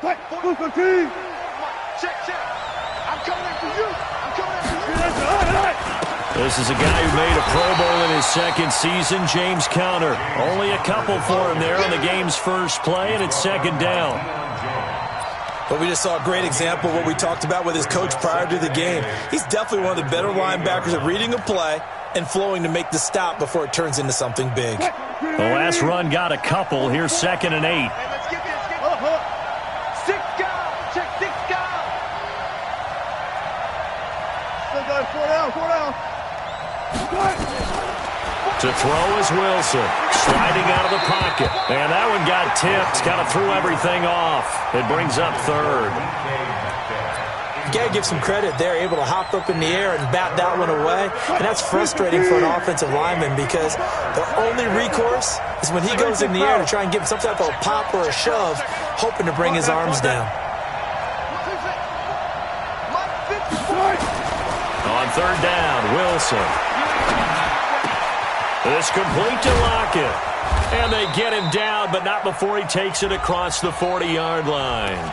Check. I'm coming after you. This is a guy who made a Pro Bowl in his second season, James Conner. Only a couple for him there on the game's first play, and it's second down. But we just saw a great example of what we talked about with his coach prior to the game. He's definitely one of the better linebackers at reading a play and flowing to make the stop before it turns into something big. The last run got a couple. Here's 2nd and 8. To throw is Wilson, sliding out of the pocket. And that one got tipped, kind of threw everything off. It brings up 3rd. You got to give some credit there, able to hop up in the air and bat that one away. And that's frustrating for an offensive lineman because the only recourse is when he goes in the air to try and give some type of a pop or a shove, hoping to bring his arms down. On 3rd down, Wilson. It's complete to Lockett. And they get him down, but not before he takes it across the 40-yard line.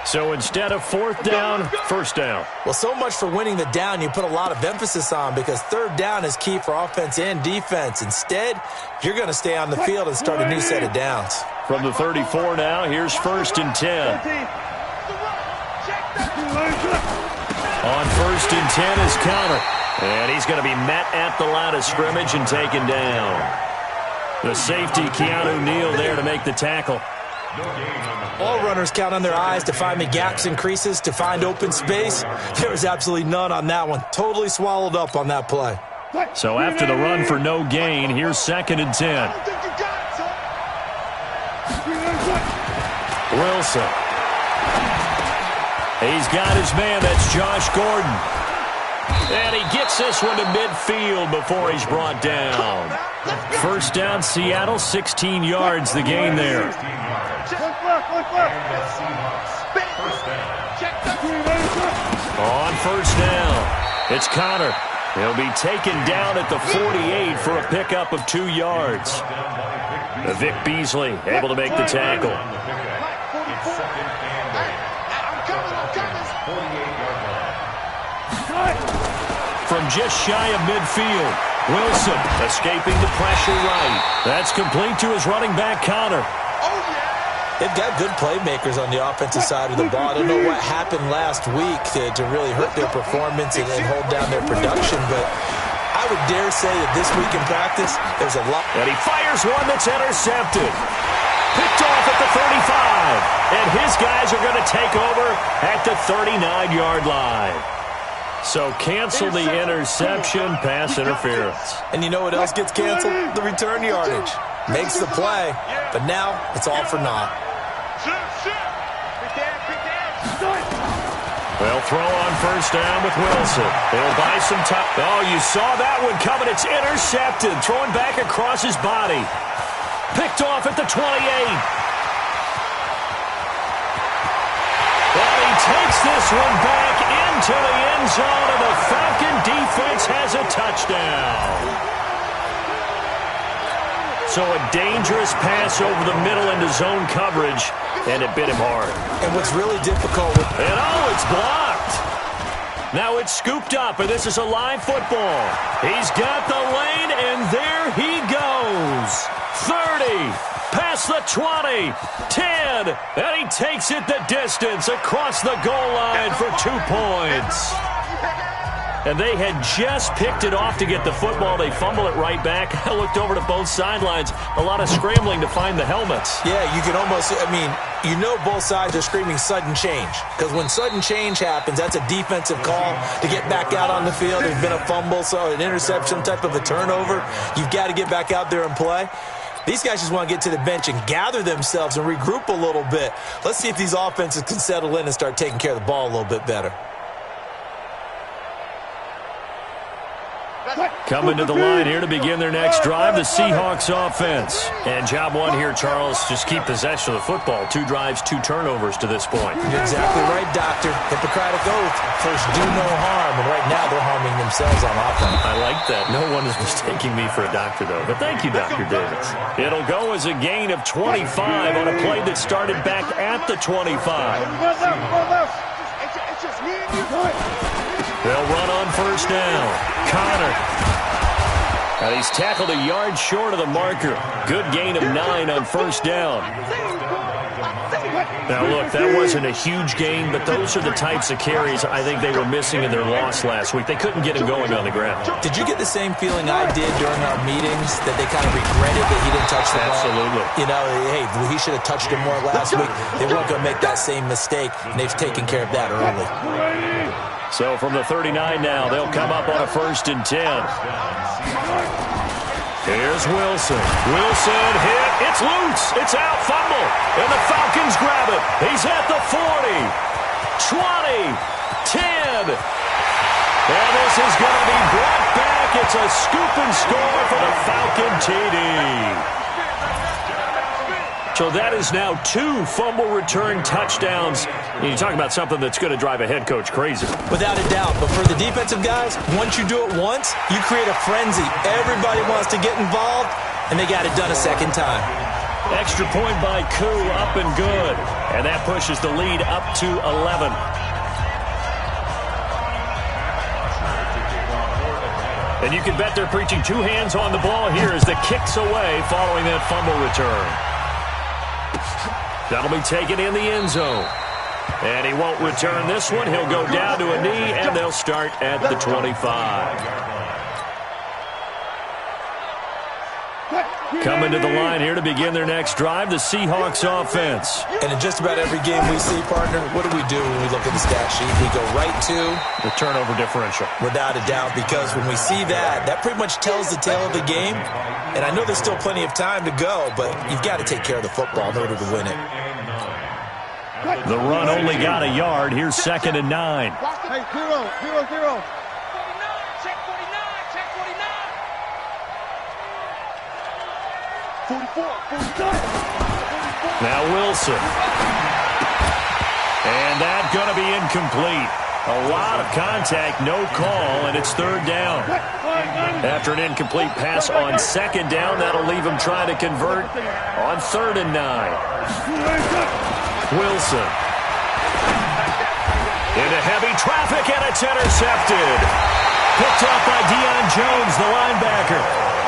So instead of 4th down, 1st down. Well, so much for winning the down you put a lot of emphasis on because 3rd down is key for offense and defense. Instead, you're going to stay on the field and start a new set of downs. From the 34 now, here's 1st and 10. On 1st and 10 is Conner. And he's going to be met at the line of scrimmage and taken down. The safety, Keanu Neal, there to make the tackle. All runners count on their eyes to find the gaps and creases, to find open space. There was absolutely none on that one. Totally swallowed up on that play. So after the run for no gain, here's 2nd and 10. Wilson. He's got his man. That's Josh Gordon. And he gets this one to midfield before he's brought down. 1st down, Seattle, 16 yards the gain there. On 1st down, it's Conner. He'll be taken down at the 48 for a pickup of 2 yards. Vic Beasley able to make the tackle. From just shy of midfield, Wilson escaping the pressure right. That's complete to his running back, Conner. They've got good playmakers on the offensive side of the ball. I don't know what happened last week to really hurt their performance and hold down their production, but I would dare say that this week in practice, there's a lot. And he fires one that's intercepted. Picked off at the 35. And his guys are going to take over at the 39-yard line. So cancel the interception, pass interference. And you know what else gets canceled? The return yardage. Makes the play, but now it's all for naught. They'll throw on 1st down with Wilson. They'll buy some time. Oh, you saw that one coming. It's intercepted. Throwing back across his body. Picked off at the 28. And he takes this one back into the end zone, and the Falcon defense has a touchdown. So a dangerous pass over the middle into zone coverage, and it bit him hard. And what's really difficult with... And oh, it's blocked. Now it's scooped up, and this is a live football. He's got the lane, and there he goes. 30, past the 20, 10, and he takes it the distance across the goal line for 2 points. And they had just picked it off to get the football. They fumble it right back. I looked over to both sidelines. A lot of scrambling to find the helmets. Yeah, you can almost, you know both sides are screaming sudden change. Because when sudden change happens, that's a defensive call to get back out on the field. There's been a fumble, so an interception, type of a turnover. You've got to get back out there and play. These guys just want to get to the bench and gather themselves and regroup a little bit. Let's see if these offenses can settle in and start taking care of the ball a little bit better. Coming to the line here to begin their next drive, the Seahawks offense. And job one here, Charles, just keep possession of the football. 2 drives, 2 turnovers to this point. You're exactly right, Doctor. Hippocratic oath. truth first do no harm, and right now they're harming themselves on offense. I like that. No one is mistaking me for a doctor, though. But thank you, Dr. Davis. It'll go as a gain of 25 on a play that started back at the 25. They'll run on first down. Connor. And he's tackled a yard short of the marker. Good gain of 9 on first down. Now, look, that wasn't a huge gain, but those are the types of carries I think they were missing in their loss last week. They couldn't get him going on the ground. Did you get the same feeling I did during our meetings, that they kind of regretted that he didn't touch the ball? Absolutely. You know, hey, he should have touched him more last week. They weren't going to make that same mistake, and they've taken care of that early. So from the 39 now, they'll come up on a 1st and 10. Here's Wilson. Wilson hit. It's loose. It's out. Fumble. And the Falcons grab it. He's at the 40. 20. 10. And this is going to be brought back. It's a scoop and score for the Falcon TD. So that is now 2 fumble return touchdowns. You talk about something that's going to drive a head coach crazy. Without a doubt. But for the defensive guys, once you do it once, you create a frenzy. Everybody wants to get involved, and they got it done a second time. Extra point by Koo, up and good. And that pushes the lead up to 11. And you can bet they're preaching 2 hands on the ball here as the kick's away following that fumble return. That'll be taken in the end zone. And he won't return this one. He'll go down to a knee, and they'll start at the 25. Coming to the line here to begin their next drive, the Seahawks offense. And in just about every game we see, partner, what do when we look at the stat sheet? We go right to the turnover differential. Without a doubt, because when we see that, that pretty much tells the tale of the game. And I know there's still plenty of time to go, but you've got to take care of the football in order to win it. The run only got a yard. Here's 2nd and 9. Hey, 0. Now Wilson. And that's going to be incomplete. A lot of contact, no call, and it's 3rd down. After an incomplete pass on 2nd down, that'll leave him trying to convert on 3rd and 9. Wilson. Into heavy traffic, and it's intercepted. Picked off by Deion Jones, the linebacker.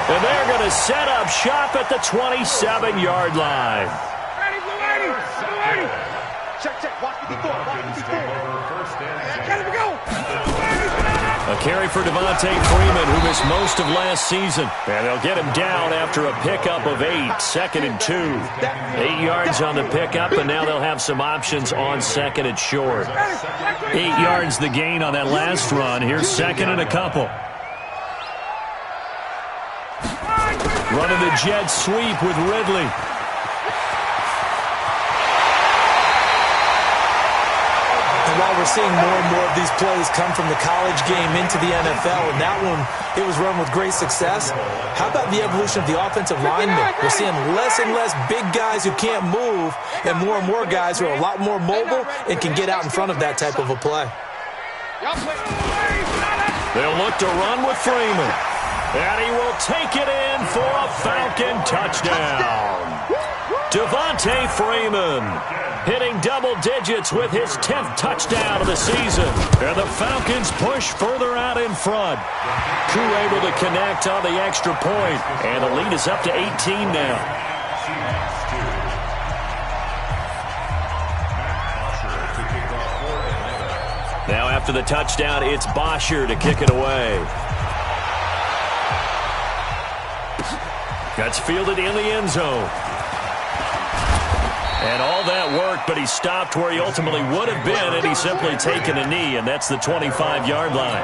And they're going to set up shop at the 27-yard line. A carry for Devontae Freeman, who missed most of last season. And they'll get him down after a pickup of 8, 2nd and 2. 8 yards on the pickup, and now they'll have some options on 2nd and short. 8 yards the gain on that last run. Here's 2nd and a couple. Running the jet sweep with Ridley. And while we're seeing more and more of these plays come from the college game into the NFL, and that one, it was run with great success, how about the evolution of the offensive linemen? We're seeing less and less big guys who can't move, and more guys who are a lot more mobile and can get out in front of that type of a play. They'll look to run with Freeman. And he will take it in for a Falcon touchdown. Devontae Freeman hitting double digits with his 10th touchdown of the season. And the Falcons push further out in front. Koo able to connect on the extra point. And the lead is up to 18 now. Now after the touchdown, it's Bosher to kick it away. That's fielded in the end zone. And all that work, but he stopped where he ultimately would have been, and he's simply taken a knee, and that's the 25-yard line.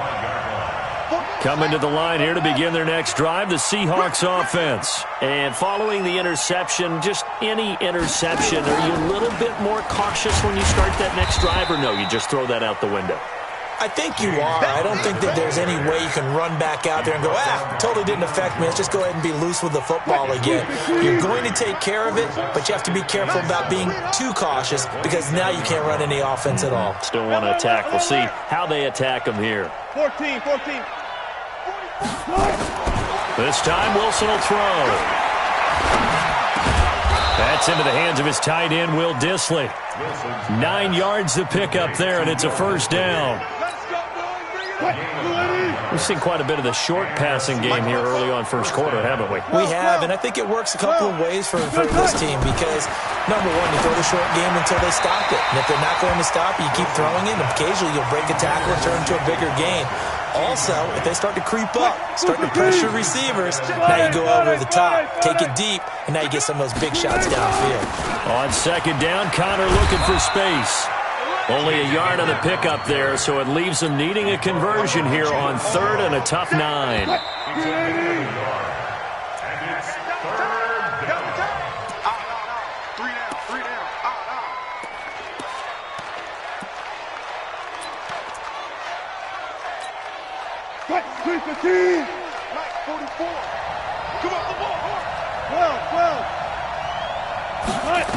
Coming to the line here to begin their next drive, the Seahawks offense. And following the interception, just any interception, are you a little bit more cautious when you start that next drive, or no, you just throw that out the window? I think you are. I don't think that there's any way you can run back out there and go, totally didn't affect me. Let's just go ahead and be loose with the football again. You're going to take care of it, but you have to be careful about being too cautious because now you can't run any offense at all. Still want to attack. We'll see how they attack him here. 14. This time Wilson will throw. That's into the hands of his tight end, Will Dissly. 9 yards to pick up there, and it's a first down. We've seen quite a bit of the short passing game here early on first quarter, haven't we? We have, and I think it works a couple of ways for this team because, number one, you throw the short game until they stop it. And if they're not going to stop it, you keep throwing it, and occasionally you'll break a tackle and turn into a bigger gain. Also, if they start to creep up, start to pressure receivers, now you go over the top, take it deep, and now you get some of those big shots downfield. On second down, Connor looking for space. Only a yard on the pickup there, so it leaves them needing a conversion here on third and a tough 9. Mike, 44. Come on, the ball. 12.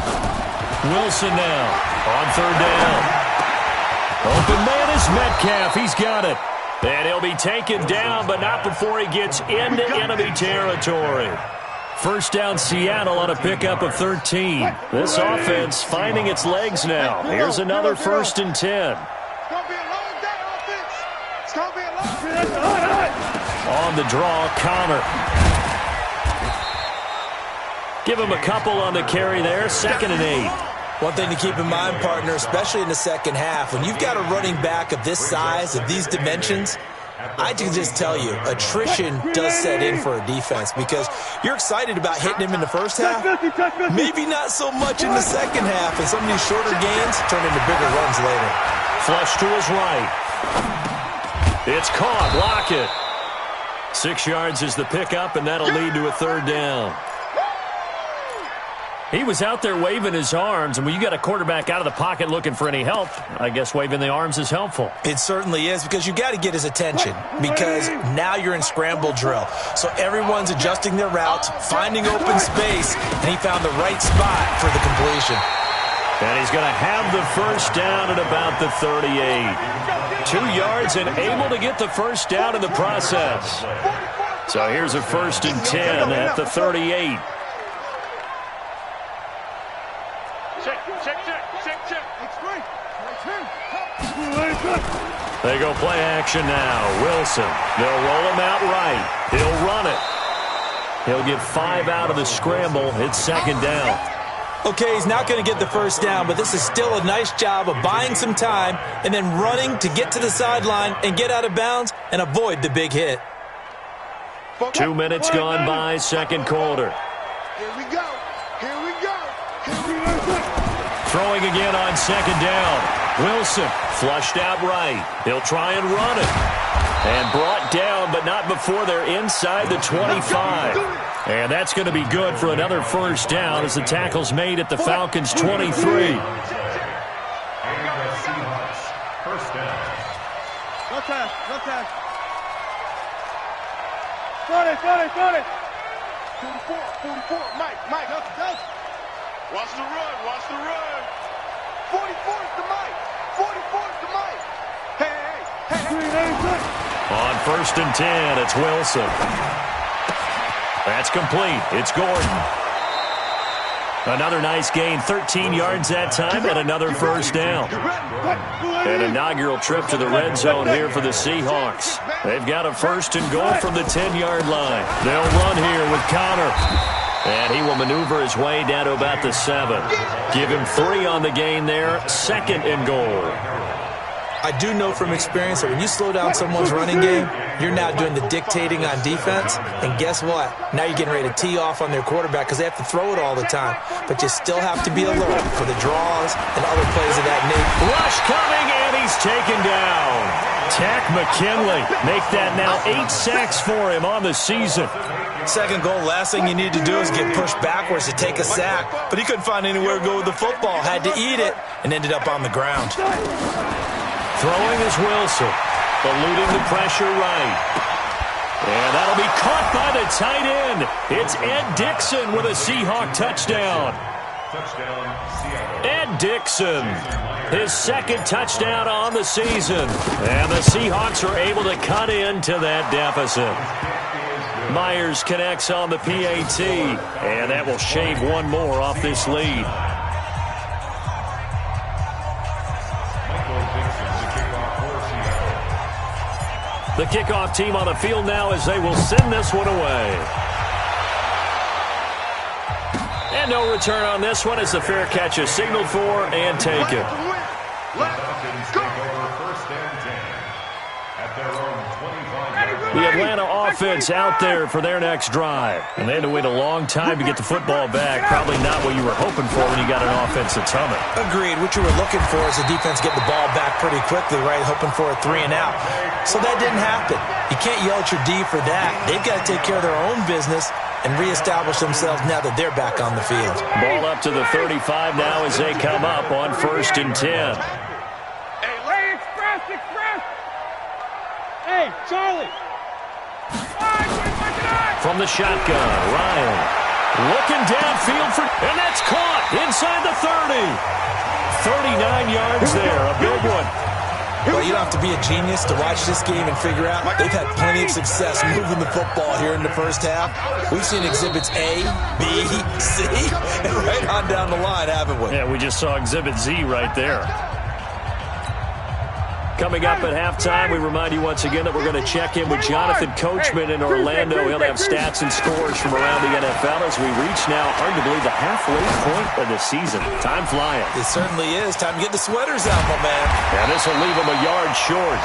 Wilson now on third down. Open man is Metcalf. He's got it. And he'll be taken down, but not before he gets into enemy territory. First down, Seattle on a pickup of 13. This offense finding its legs now. Here's another 1st and 10. On the draw, Connor. Give him a couple on the carry there. 2nd and 8. One thing to keep in mind, partner, especially in the second half, when you've got a running back of this size, of these dimensions, I can just tell you, attrition does set in for a defense because you're excited about hitting him in the first half, maybe not so much in the second half, and some of these shorter gains turn into bigger runs later. Flush to his right. It's caught. Lockett. 6 yards is the pickup, and that'll lead to a third down. He was out there waving his arms, and when you got a quarterback out of the pocket looking for any help, I guess waving the arms is helpful. It certainly is because you got to get his attention because now you're in scramble drill. So everyone's adjusting their routes, finding open space, and he found the right spot for the completion. And he's going to have the first down at about the 38. 2 yards and able to get the first down in the process. So here's a 1st and 10 at the 38. They go play action now. Wilson. They'll roll him out right. He'll run it. He'll get 5 out of the scramble. It's 2nd down. Okay, he's not going to get the first down, but this is still a nice job of buying some time and then running to get to the sideline and get out of bounds and avoid the big hit. 2 minutes gone by, second quarter. Here we go. Throwing again on second down. Wilson flushed out right. He'll try and run it. And brought down, but not before they're inside the 25. And that's going to be good for another first down as the tackle's made at the Falcons' 23. First down. No time. Got it. 44. Mike. Go. Watch the run. 44 is the Mike. Hey. On 1st and 10, it's Wilson. That's complete. It's Gordon. Another nice gain, 13 yards that time, and another first down. An inaugural trip to the red zone here for the Seahawks. They've got a 1st and goal from the 10-yard line. They'll run here with Connor. And he will maneuver his way down to about the 7. Give him 3 on the gain there, 2nd and goal. I do know from experience that when you slow down someone's running game, you're now doing the dictating on defense. And guess what? Now you're getting ready to tee off on their quarterback because they have to throw it all the time. But you still have to be alert for the draws and other plays of that nature. Rush coming, and he's taken down. Tack McKinley. Make that now 8 sacks for him on the season. Second goal, last thing you need to do is get pushed backwards to take a sack. But he couldn't find anywhere to go with the football. Had to eat it and ended up on the ground. Throwing is Wilson. Eluding the pressure right. And that'll be caught by the tight end. It's Ed Dixon with a Seahawk touchdown. Ed Dixon, his second touchdown on the season. And the Seahawks are able to cut into that deficit. Myers connects on the PAT, and that will shave one more off this lead. The kickoff team on the field now as they will send this one away. And no return on this one as the fair catch is signaled for and taken. The Atlanta offense out there for their next drive. And they had to wait a long time to get the football back. Probably not what you were hoping for when you got an offense that's humming. Agreed. What you were looking for is the defense get the ball back pretty quickly, right? Hoping for a 3 and out. So that didn't happen. You can't yell at your D for that. They've got to take care of their own business and reestablish themselves now that they're back on the field. Ball up to the 35 now as they come up on 1st and 10. Hey, express! Hey, Charlie! From the shotgun, Ryan looking downfield for, and that's caught inside the 30. 39 yards there, a big one. Well, you don't have to be a genius to watch this game and figure out they've had plenty of success moving the football here in the first half. We've seen exhibits A, B, C, and right on down the line, haven't we? Yeah, we just saw exhibit Z right there. Coming up at halftime, we remind you once again that we're going to check in with Jonathan Coachman in Orlando. He'll have stats and scores from around the NFL as we reach now, arguably, the halfway point of the season. Time flying. It certainly is. Time to get the sweaters out, my man. And this will leave him a yard short.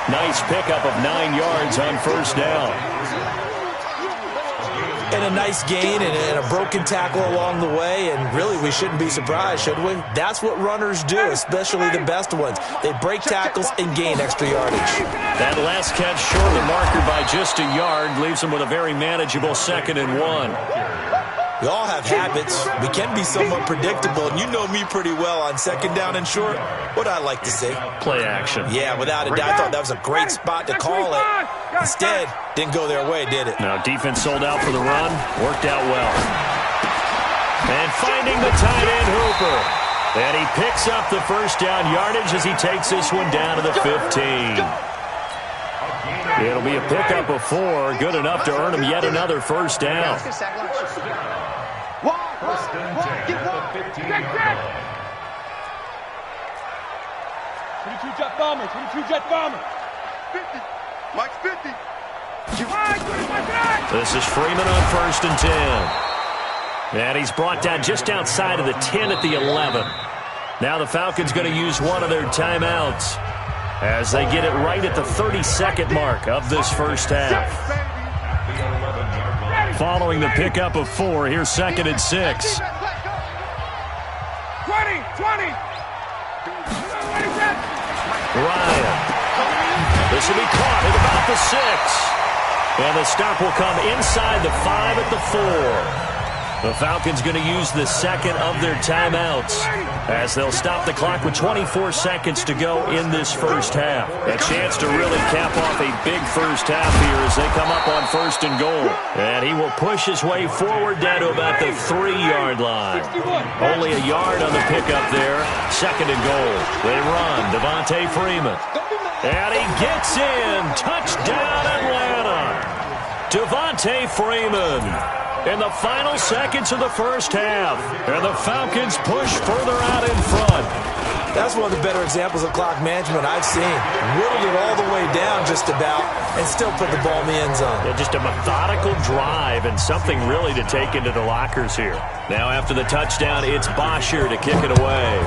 Nice pickup of 9 yards on 1st down. And a nice gain and a broken tackle along the way, and really we shouldn't be surprised, should we? That's what runners do, especially the best ones. They break tackles and gain extra yardage. That last catch short of the marker by just a yard leaves them with a very manageable 2nd and 1. We all have habits. We can be somewhat predictable, and you know me pretty well on 2nd down and short. What I like to see. Play action. Yeah, without a doubt. I thought that was a great spot to call it. Instead, didn't go their way, did it? Now, defense sold out for the run. Worked out well. And finding the tight end, Hooper. And he picks up the 1st down yardage as he takes this one down to the 15. It'll be a pickup of 4. Good enough to earn him yet another 1st down. 22 jet bomber, 22 jet bomber. 50. Mike's 50. This is Freeman on 1st and 10. And he's brought down just outside of the 10 at the 11. Now the Falcons going to use one of their timeouts as they get it right at the 32nd mark of this first half. Following the pickup of 4, here's 2nd and 6. 20. Ryan. This will be caught at about the 6. And the stop will come inside the 5 at the 4. The Falcons going to use the 2nd of their timeouts as they'll stop the clock with 24 seconds to go in this first half. A chance to really cap off a big first half here as they come up on 1st and goal. And he will push his way forward down to about the 3-yard line. Only a yard on the pickup there. 2nd and goal. They run. Devontae Freeman. And he gets in. Touchdown, Atlanta. Devontae Freeman in the final seconds of the first half. And the Falcons push further out in front. That's one of the better examples of clock management I've seen. Whittled it all the way down just about and still put the ball in the end zone. Yeah, just a methodical drive and something really to take into the lockers here. Now after the touchdown, it's Bosher to kick it away.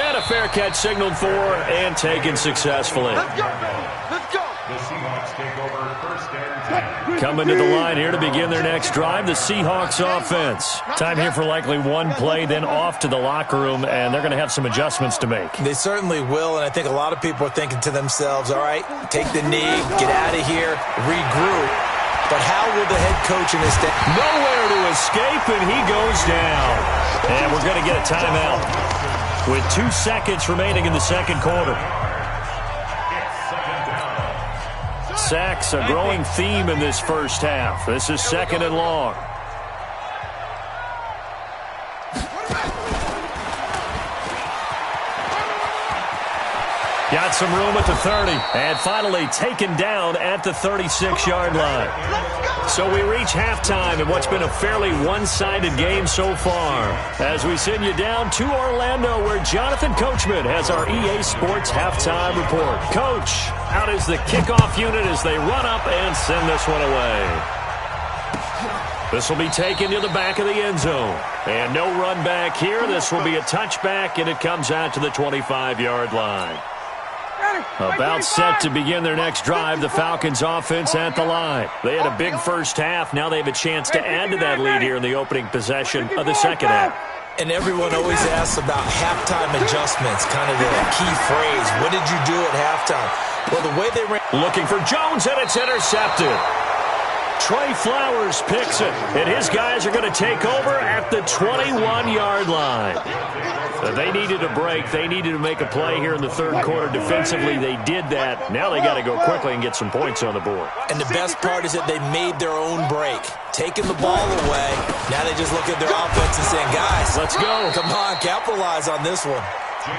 And a fair catch signaled for and taken successfully. Let's go, baby. Let's go. The Seahawks take over 1st and 10. Coming to the line here to begin their next drive, the Seahawks offense. Time here for likely one play, then off to the locker room, and they're going to have some adjustments to make. They certainly will, and I think a lot of people are thinking to themselves, all right, take the knee, get out of here, regroup. But how will the head coach in this day? Nowhere to escape, and he goes down. And we're going to get a timeout. with 2 seconds remaining in the second quarter. Sacks, a growing theme in this first half. This is 2nd and long. Got some room at the 30, and finally taken down at the 36-yard line. So we reach halftime in what's been a fairly one-sided game so far, as we send you down to Orlando, where Jonathan Coachman has our EA Sports halftime report. Coach, out is the kickoff unit as they run up and send this one away. This will be taken to the back of the end zone. And no run back here. This will be a touchback, and it comes out to the 25-yard line. About set to begin their next drive, the Falcons offense at the line. They had a big first half. Now they have a chance to add to that lead here in the opening possession of the second half. And everyone always asks about halftime adjustments, kind of the key phrase. What did you do at halftime? Well, the way they ran... Looking for Jones, and it's intercepted. Trey Flowers picks it, and his guys are going to take over at the 21-yard line. They needed a break. They needed to make a play here in the third quarter. Defensively, they did that. Now they got to go quickly and get some points on the board. And the best part is that they made their own break, taking the ball away. Now they just look at their offense and saying, guys, let's go. Come on, capitalize on this one.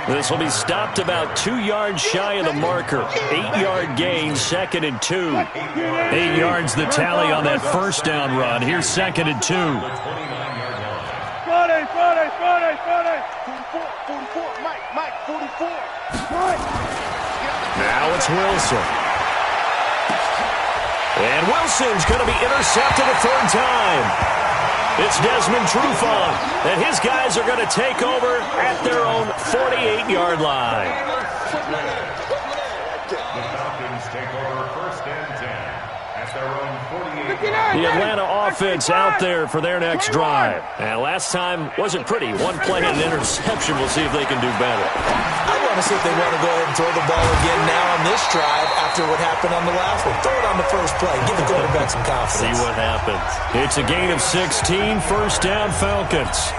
This will be stopped about 2 yards shy of the marker. 8-yard gain, 2nd and 2. 8 yards the tally on that first down run. Here's 2nd and 2. Now it's Wilson. And Wilson's going to be intercepted a third time. It's Desmond Trufant, and his guys are going to take over at their own 48-yard line. The Falcons take over 1st and 10 at their own 48. The Atlanta offense out there for their next drive. And last time wasn't pretty. One play and an interception. We'll see if they can do better. I want to see if they want to go ahead and throw the ball again now on this drive after what happened on the last one. Throw it on the first play. Give the quarterback some confidence. See what happens. It's a gain of 16, first down Falcons.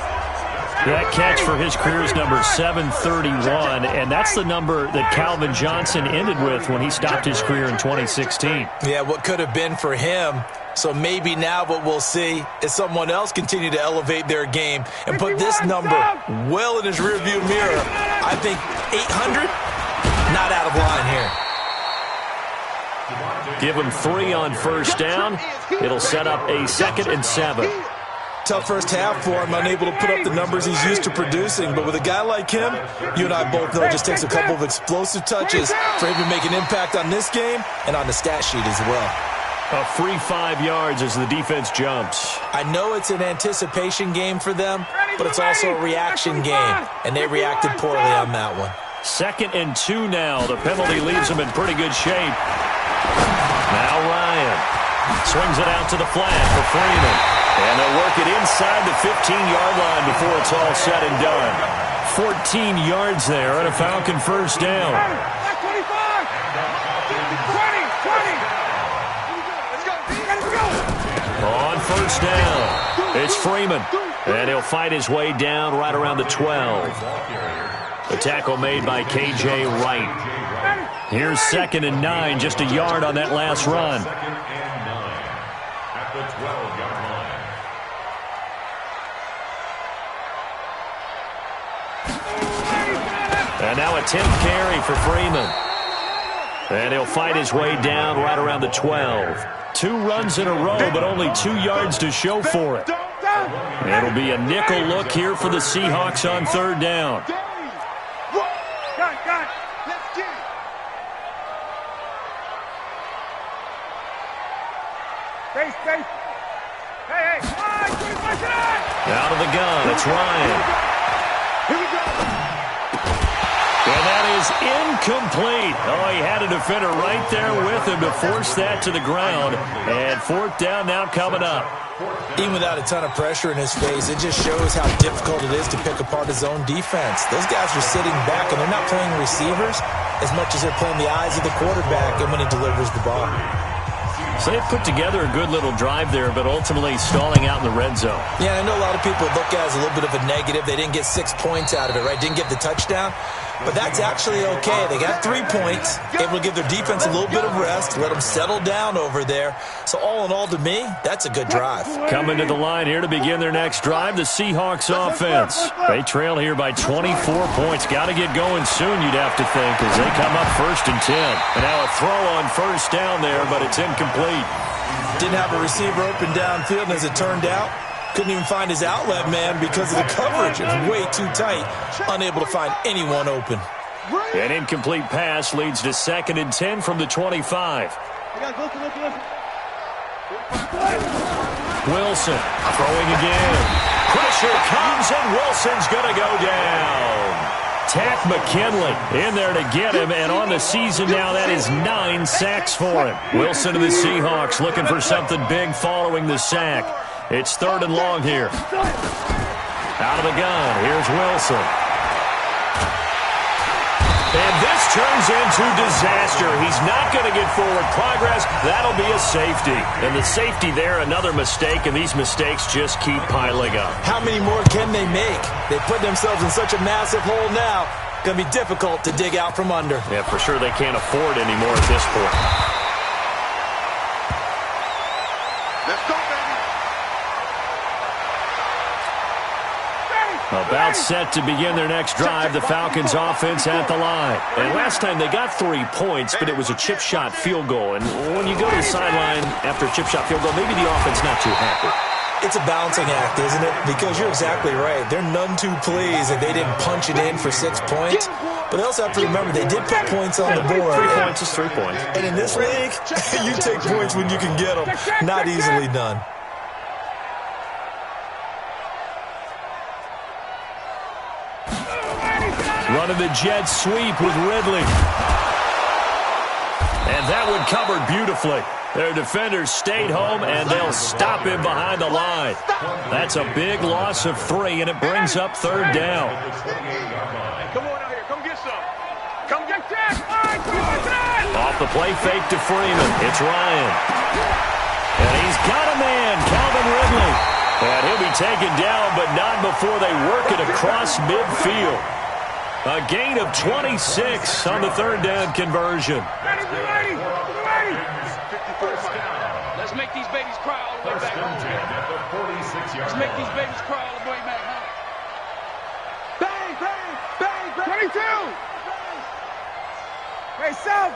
That catch for his career is number 731, and that's the number that Calvin Johnson ended with when he stopped his career in 2016. Yeah, what could have been for him. So maybe now what we'll see is someone else continue to elevate their game and put this number well in his rearview mirror. I think 800, not out of line here. Give him 3 on first down. It'll set up a 2nd and 7. Tough first half for him, unable to put up the numbers he's used to producing. But with a guy like him, you and I both know it just takes a couple of explosive touches for him to make an impact on this game and on the stat sheet as well. A free 5 yards as the defense jumps. I know it's an anticipation game for them, but it's also a reaction game, and they reacted poorly on that one. 2nd and 2 now. The penalty leaves them in pretty good shape. Now Ryan swings it out to the flat for Freeman. And they'll work it inside the 15-yard line before it's all said and done. 14 yards there and a Falcon first down. On first down, it's Freeman. And he'll fight his way down right around the 12. The tackle made by K.J. Wright. Here's 2nd and 9, just a yard on that last run. At the 12-yard line. And now a 10th carry for Freeman. And he'll fight his way down right around the 12. 2 runs in a row, but only 2 yards to show for it. It'll be a nickel look here for the Seahawks on third down. Out of the gun, it's Ryan. And that is incomplete. Oh, he had a defender right there with him to force that to the ground. And 4th down now coming up. Even without a ton of pressure in his face, it just shows how difficult it is to pick apart his own defense. Those guys are sitting back, and they're not playing receivers as much as they're playing the eyes of the quarterback and when he delivers the ball. So they've put together a good little drive there, but ultimately stalling out in the red zone. Yeah, I know a lot of people look at it as a little bit of a negative. They didn't get 6 points out of it, right? Didn't get the touchdown. But that's actually okay. They got 3 points, able to give their defense a little bit of rest, let them settle down over there. So all in all, to me, that's a good drive. Coming to the line here to begin their next drive, the Seahawks offense. They trail here by 24 points. Got to get going soon, you'd have to think, as they come up 1st and 10. And now a throw on 1st down there, but it's incomplete. Didn't have a receiver open downfield, and as it turned out, couldn't even find his outlet man because of the coverage. It was way too tight, unable to find anyone open. An incomplete pass leads to 2nd and 10 from the 25. Wilson throwing again. Pressure comes, and Wilson's going to go down. Tack McKinley in there to get him, and on the season now, that is 9 sacks for him. Wilson and the Seahawks looking for something big following the sack. It's 3rd and long here. Out of the gun, here's Wilson. And this turns into disaster. He's not going to get forward progress. That'll be a safety. And the safety there, another mistake, and these mistakes just keep piling up. How many more can they make? They put themselves in such a massive hole now. Going to be difficult to dig out from under. Yeah, for sure they can't afford any more at this point. Let's go, baby. About set to begin their next drive, the Falcons offense at the line. And last time they got 3 points, but it was a chip shot field goal. And when you go to the sideline after a chip shot field goal, maybe the offense not too happy. It's a balancing act, isn't it? Because you're exactly right. They're none too pleased that they didn't punch it in for 6 points. But they also have to remember they did put points on the board. 3 points is 3 points. And in this league, you take points when you can get them. Not easily done. Running the jet sweep with Ridley. And that one covered beautifully. Their defenders stayed home, and they'll stop him behind the line. That's a big loss of 3, and it brings up 3rd down. Come on out here. Come get some. Come get that. Off the play fake to Freeman. It's Ryan. And he's got a man, Calvin Ridley. And he'll be taken down, but not before they work it across midfield. A gain of 26 on the 3rd down conversion. Ready. Let's make these babies cry all the way back. Let's make these babies cry all the way back. Bang, bang, bang, bang. 22. Hey, South.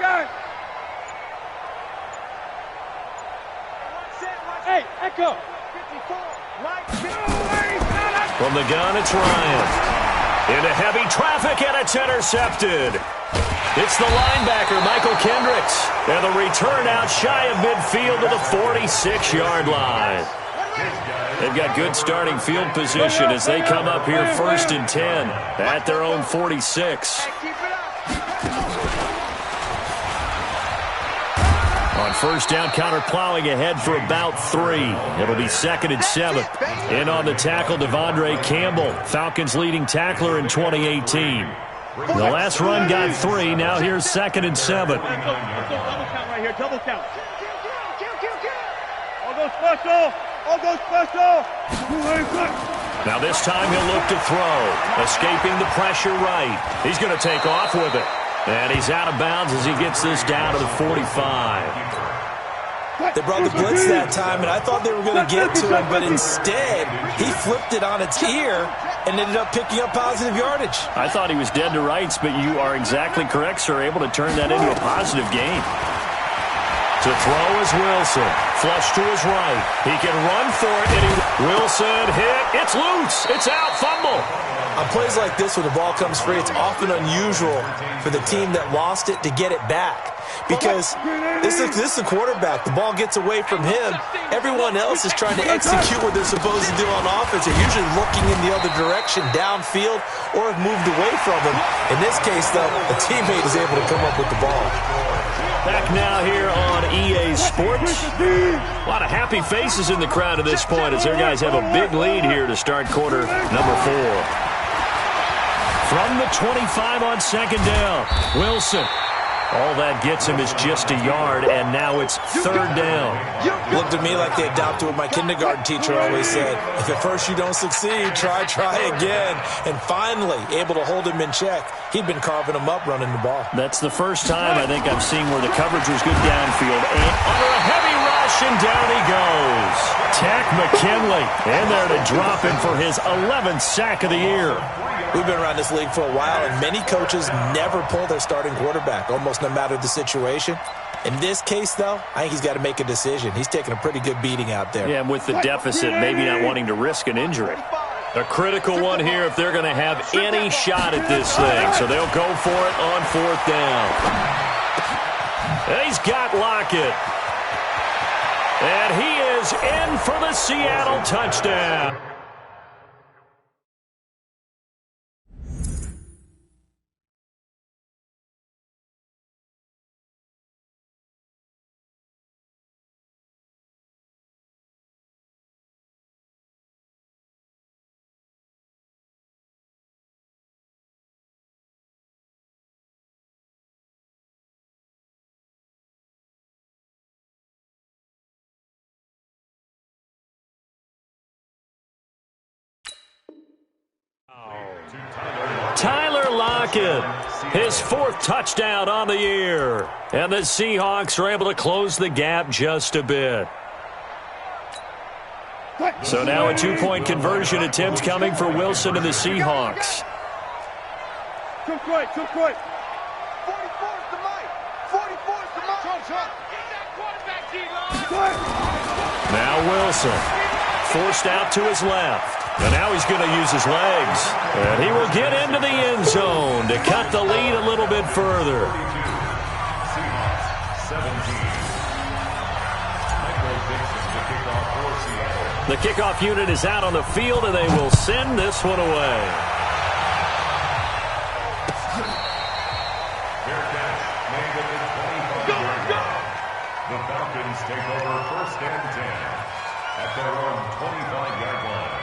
Gun. Hey, Echo. 54. From the gun, it's Ryan. Into heavy traffic, and it's intercepted. It's the linebacker, Michael Kendricks. And the return out shy of midfield to the 46-yard line. They've got good starting field position as they come up here 1st and 10 at their own 46. On 1st down, counter plowing ahead for about 3. It'll be 2nd and 7. In on the tackle, Devondre Campbell, Falcons leading tackler in 2018. The last run got 3. Now here's 2nd and 7. Double count right here. Double count. All goes special. Now this time he'll look to throw. Escaping the pressure right. He's going to take off with it. And he's out of bounds as he gets this down to the 45. They brought the blitz that time, and I thought they were going to get to him, but instead, he flipped it on its ear and ended up picking up positive yardage. I thought he was dead to rights, but you are exactly correct, sir, able to turn that into a positive gain. To throw is Wilson. Flush to his right. He can run for it, and Wilson hit. It's loose. It's out. Fumble. On plays like this where the ball comes free, it's often unusual for the team that lost it to get it back. Because this is the quarterback. The ball gets away from him. Everyone else is trying to execute what they're supposed to do on offense. They're usually looking in the other direction, downfield, or have moved away from him. In this case, though, a teammate is able to come up with the ball. Back now here on EA Sports. A lot of happy faces in the crowd at this point as their guys have a big lead here to start quarter number 4. From the 25 on 2nd down, Wilson. All that gets him is just a yard, and now it's third down. Looked to me like they adopted what my kindergarten teacher always said. If at first you don't succeed, try again. And finally, able to hold him in check. He'd been carving him up running the ball. That's the first time I think I've seen where the coverage was good downfield. And under a heavy rush, and down he goes. Tack McKinley in there to drop him for his 11th sack of the year. We've been around this league for a while, and many coaches never pull their starting quarterback, almost no matter the situation. In this case, though, I think he's got to make a decision. He's taking a pretty good beating out there. Yeah, and with the deficit, maybe not wanting to risk an injury. A critical one here if they're going to have any shot at this thing. So they'll go for it on fourth down. And he's got Lockett. And he is in for the Seattle touchdown. Tyler Lockett, his fourth touchdown on the year. And the Seahawks are able to close the gap just a bit. So now a two-point conversion attempt coming for Wilson and the Seahawks. Too quick. 44's the mic. 44's the mic. Get that quarterback, D-line. Now Wilson, forced out to his left. And now he's going to use his legs. And he will get into the end zone to cut the lead a little bit further. The kickoff unit is out on the field, and they will send this one away. The Falcons take over first and 10 at their own 25-yard line.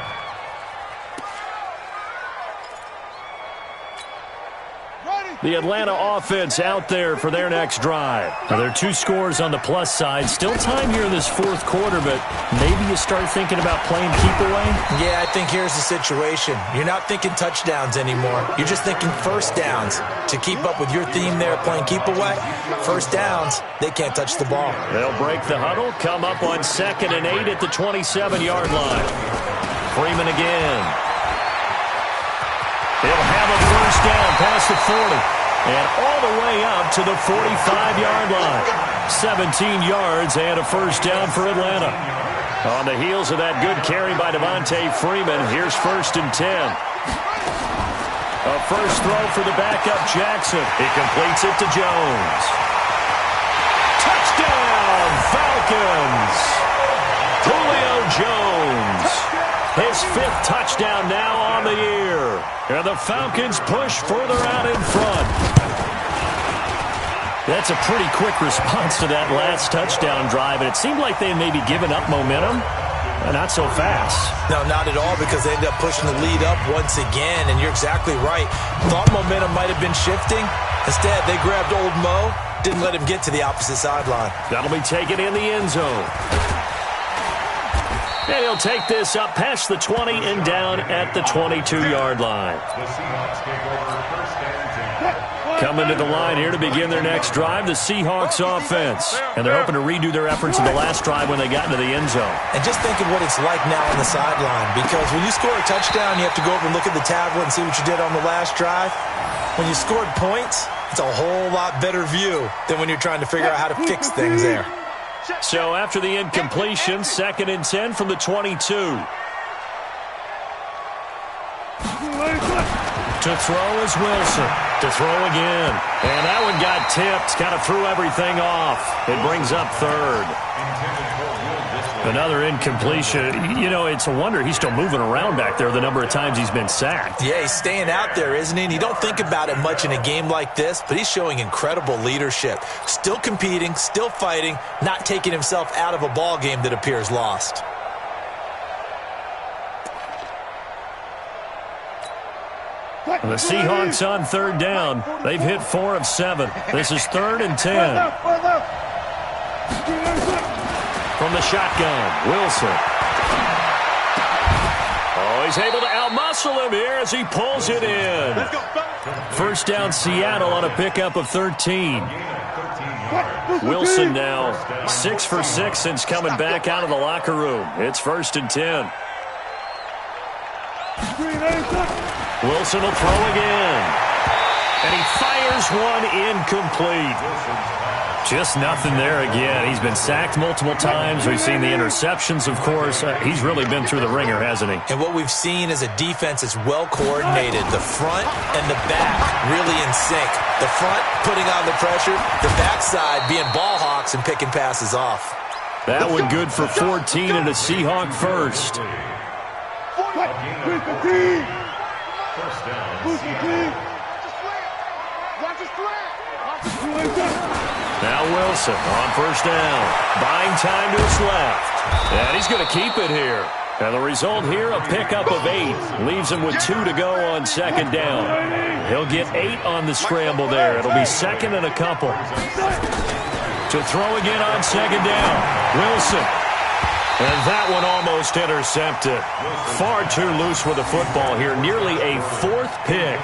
The Atlanta offense out there for their next drive. Now, there are two scores on the plus side. Still time here in this fourth quarter, but maybe you start thinking about playing keep away? Yeah, I think here's the situation. You're not thinking touchdowns anymore. You're just thinking first downs. To keep up with your theme there, playing keep away, first downs, they can't touch the ball. They'll break the huddle, come up on 2nd and 8 at the 27-yard line. Freeman again. He'll have a first down past the 40 and all the way up to the 45-yard line. 17 yards and a first down for Atlanta. On the heels of that good carry by Devontae Freeman, here's 1st and 10. A first throw for the backup Jackson. He completes it to Jones. Touchdown, Falcons! Julio Jones. His 5th touchdown now on the year. And the Falcons push further out in front. That's a pretty quick response to that last touchdown drive, and it seemed like they had maybe given up momentum. Not so fast. No, not at all, because they ended up pushing the lead up once again, and you're exactly right. Thought momentum might have been shifting. Instead, they grabbed old Mo, didn't let him get to the opposite sideline. That'll be taken in the end zone. And he'll take this up past the 20 and down at the 22-yard line. The Seahawks take over first and 10. Coming to the line here to begin their next drive, the Seahawks offense. And they're hoping to redo their efforts in the last drive when they got into the end zone. And just think of what it's like now on the sideline, because when you score a touchdown, you have to go over and look at the tablet and see what you did on the last drive. When you scored points, it's a whole lot better view than when you're trying to figure out how to fix things there. So after the incompletion, 2nd and 10 from the 22. To throw is Wilson. To throw again. And that one got tipped. Kind of threw everything off. It brings up 3rd. Another incompletion. You know, it's a wonder he's still moving around back there the number of times he's been sacked. Yeah, he's staying out there, isn't he? And you don't think about it much in a game like this, but he's showing incredible leadership. Still competing, still fighting, not taking himself out of a ball game that appears lost. The Seahawks on third down. They've hit 4 of 7. This is 3rd and 10. From the shotgun, Wilson. Oh, he's able to outmuscle him here as he pulls it in. First down, Seattle on a pickup of 13. Wilson now 6 for 6 since coming back out of the locker room. It's 1st and 10. Wilson will throw again. And he fires one incomplete. Just nothing there again. He's been sacked multiple times. We've seen the interceptions, of course. He's really been through the ringer, hasn't he? And what we've seen is a defense that's well coordinated. The front and the back really in sync. The front putting on the pressure. The backside being ball hawks and picking passes off. That one good for 14 and a Seahawk first. First down. Now Wilson on first down. Buying time to his left. And he's going to keep it here. And the result here, a pickup of 8. Leaves him with 2 to go on second down. He'll get 8 on the scramble there. It'll be 2nd and a couple. To throw again on second down. Wilson. And that one almost intercepted. Far too loose with the football here. Nearly a 4th pick.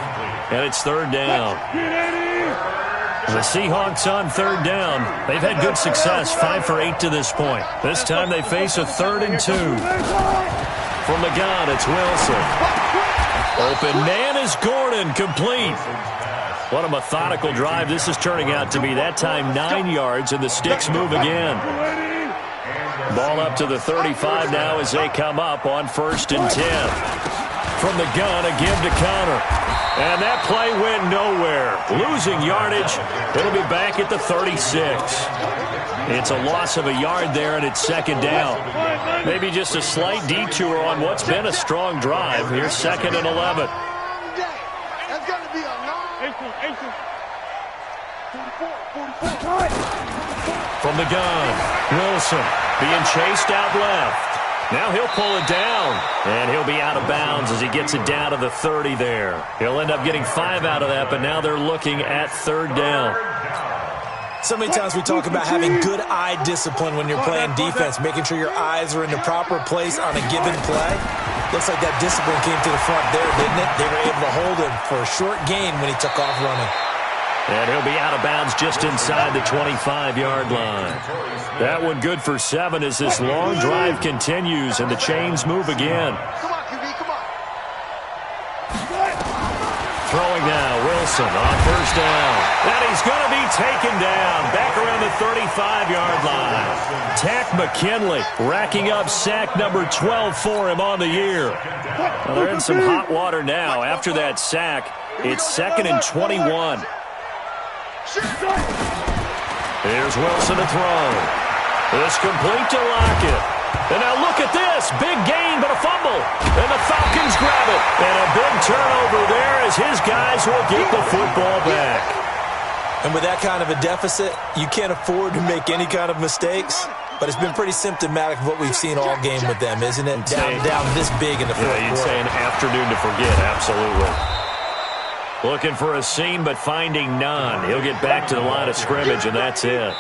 And it's 3rd down. The Seahawks on 3rd down. They've had good success, 5 for 8 to this point. This time they face a 3rd and 2. From the gun, it's Wilson. Open man is Gordon, complete. What a methodical drive this is turning out to be. That time 9 yards, and the sticks move again. Ball up to the 35 now as they come up on 1st and 10. From the gun, a give to Connor. And that play went nowhere. Losing yardage. It'll be back at the 36. It's a loss of a yard there, and it's 2nd down. Maybe just a slight detour on what's been a strong drive. Here's 2nd and 11. From the gun, Wilson being chased out left. Now he'll pull it down, and he'll be out of bounds as he gets it down to the 30 there. He'll end up getting 5 out of that, but now they're looking at 3rd down. So many times we talk about having good eye discipline when you're playing defense, making sure your eyes are in the proper place on a given play. Looks like that discipline came to the front there, didn't it? They were able to hold him for a short gain when he took off running. And he'll be out of bounds just inside the 25-yard line. That one good for 7 as this long drive continues and the chains move again. Throwing now, Wilson on first down. And he's going to be taken down back around the 35-yard line. Tack McKinley racking up sack number 12 for him on the year. Well, they're in some hot water now. After that sack, it's 2nd and 21. Here's Wilson to throw. This complete to Lockett. And now look at this. Big gain, but a fumble. And the Falcons grab it. And a big turnover there as his guys will get the football back. And with that kind of a deficit, you can't afford to make any kind of mistakes. But it's been pretty symptomatic of what we've seen all game with them, isn't it? Down this big in the fourth quarter. You'd say an afternoon to forget, absolutely. Looking for a seam, but finding none. He'll get back to the line of scrimmage, and that's it.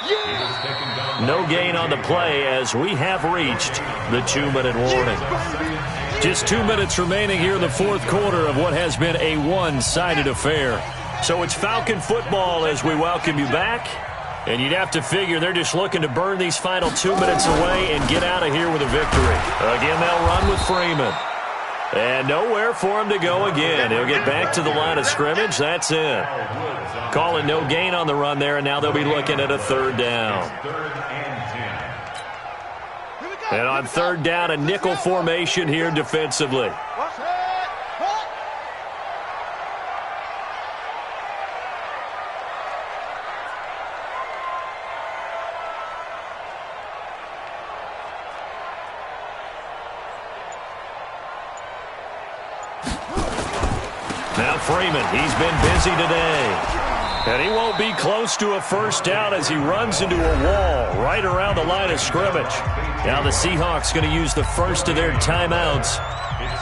No gain on the play as we have reached the 2-minute warning. Just 2 minutes remaining here in the fourth quarter of what has been a one-sided affair. So it's Falcon football as we welcome you back. And you'd have to figure they're just looking to burn these final 2 minutes away and get out of here with a victory. Again, they'll run with Freeman. And nowhere for him to go again. He'll get back to the line of scrimmage. That's it. Calling no gain on the run there, and now they'll be looking at a 3rd down. And on 3rd down, a nickel formation here defensively. Now Freeman, he's been busy today. And he won't be close to a first down as he runs into a wall right around the line of scrimmage. Now the Seahawks going to use the first of their timeouts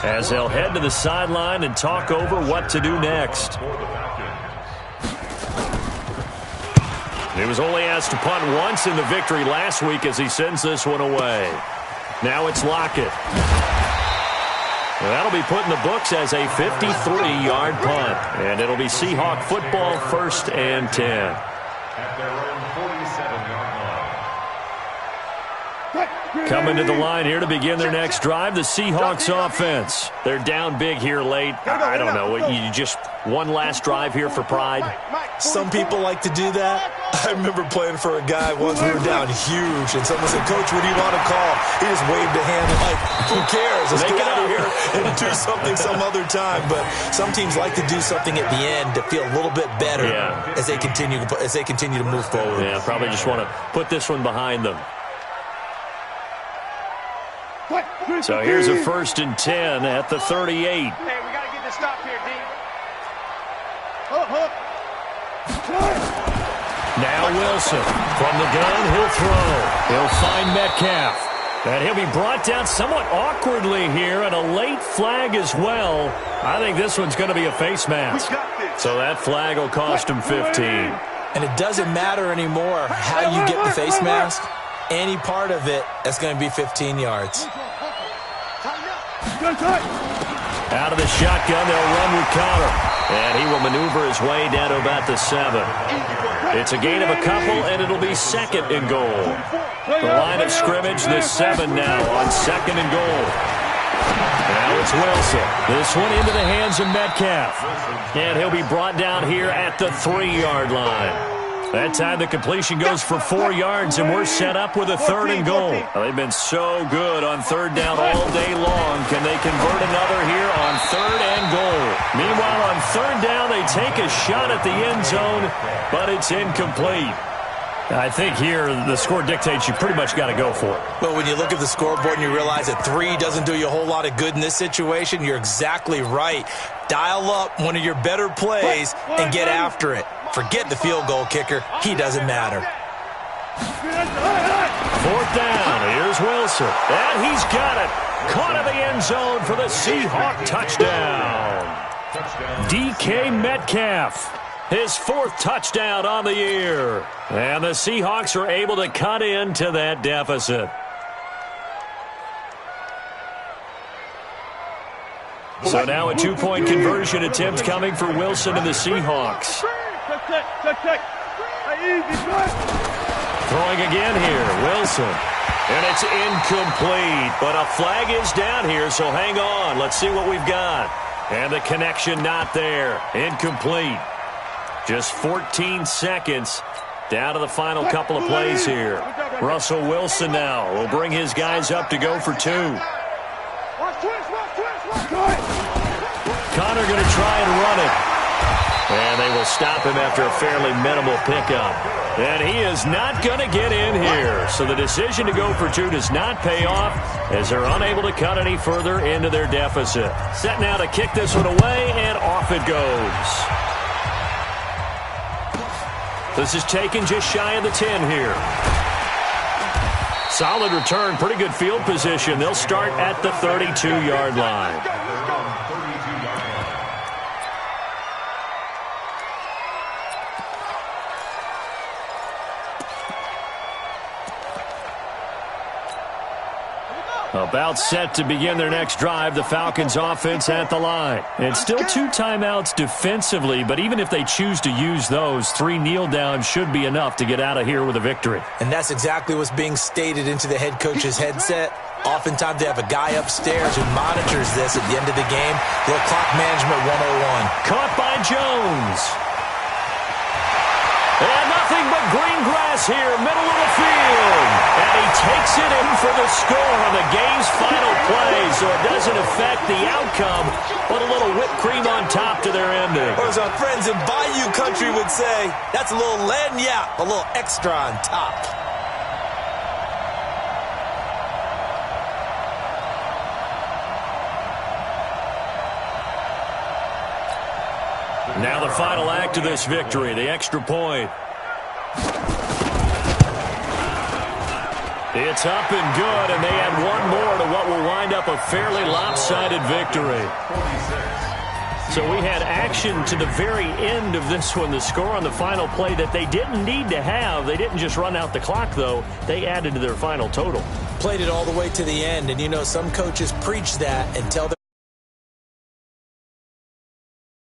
as they'll head to the sideline and talk over what to do next. He was only asked to punt once in the victory last week as he sends this one away. Now it's Lockett. That'll be put in the books as a 53-yard punt. And it'll be Seahawk football, 1st and 10. At their own 47-yard line. Coming to the line here to begin their next drive, the Seahawks offense. They're down big here late. I don't know. You just one last drive here for pride? Some people like to do that. I remember playing for a guy once. We were down huge, and someone said, "Coach, what do you want to call?" He just waved a hand like, "Who cares? Let's get out of here and do something some other time." But some teams like to do something at the end to feel a little bit better as they continue to move forward. Yeah, probably just want to put this one behind them. So here's a 1st and 10 at the 38. Hey, we got to get this stop here, D. Now Wilson from the gun, he'll throw. He'll find Metcalf. And he'll be brought down somewhat awkwardly here, and a late flag as well. I think this one's going to be a face mask. So that flag will cost him 15. And it doesn't matter anymore how you get the face mask. Any part of it, that's going to be 15 yards. Out of the shotgun, they'll run with Connor. And he will maneuver his way down to about the 7. It's a gain of a couple, and it'll be 2nd and goal. The line of scrimmage, the 7 now on 2nd and goal. Now it's Wilson. This one into the hands of Metcalf. And he'll be brought down here at the 3-yard line. That time the completion goes for 4 yards, and we're set up with a 3rd and goal. They've been so good on 3rd down all day long. Can they convert another here on 3rd and goal? Meanwhile, on 3rd down, they take a shot at the end zone, but it's incomplete. I think here the score dictates you pretty much got to go for it. But when you look at the scoreboard and you realize that 3 doesn't do you a whole lot of good in this situation, you're exactly right. Dial up one of your better plays and get after it. Forget the field goal kicker. He doesn't matter. 4th down. Here's Wilson. And he's got it. Caught in the end zone for the Seahawk touchdown. DK Metcalf. His 4th touchdown on the year. And the Seahawks are able to cut into that deficit. So now a 2-point conversion attempt coming for Wilson and the Seahawks. Throwing again here, Wilson. And it's incomplete, but a flag is down here, so hang on. Let's see what we've got. And the connection not there. Incomplete. Just 14 seconds down to the final couple of plays here. Russell Wilson now will bring his guys up to go for 2. Connor going to try and run it. And they will stop him after a fairly minimal pickup. And he is not going to get in here. So the decision to go for 2 does not pay off as they're unable to cut any further into their deficit. Set now to kick this one away, and off it goes. This is taken just shy of the 10 here. Solid return, pretty good field position. They'll start at the 32-yard line. About set to begin their next drive, the Falcons offense at the line. And still 2 timeouts defensively, but even if they choose to use those, 3 kneel downs should be enough to get out of here with a victory. And that's exactly what's being stated into the head coach's headset. Oftentimes they have a guy upstairs who monitors this at the end of the game. Little clock management 101. Caught by Jones. And nothing but green grass here, middle of the field. And he takes it in for the score on the game's final play, so it doesn't affect the outcome, but a little whipped cream on top to their ending. Or as our friends in Bayou Country would say, that's a little lagniappe, a little extra on top. Now the final act of this victory, the extra point. It's up and good, and they add one more to what will wind up a fairly lopsided victory. So we had action to the very end of this one. The score on the final play that they didn't need to have. They didn't just run out the clock, though. They added to their final total. Played it all the way to the end, and you know some coaches preach that and tell them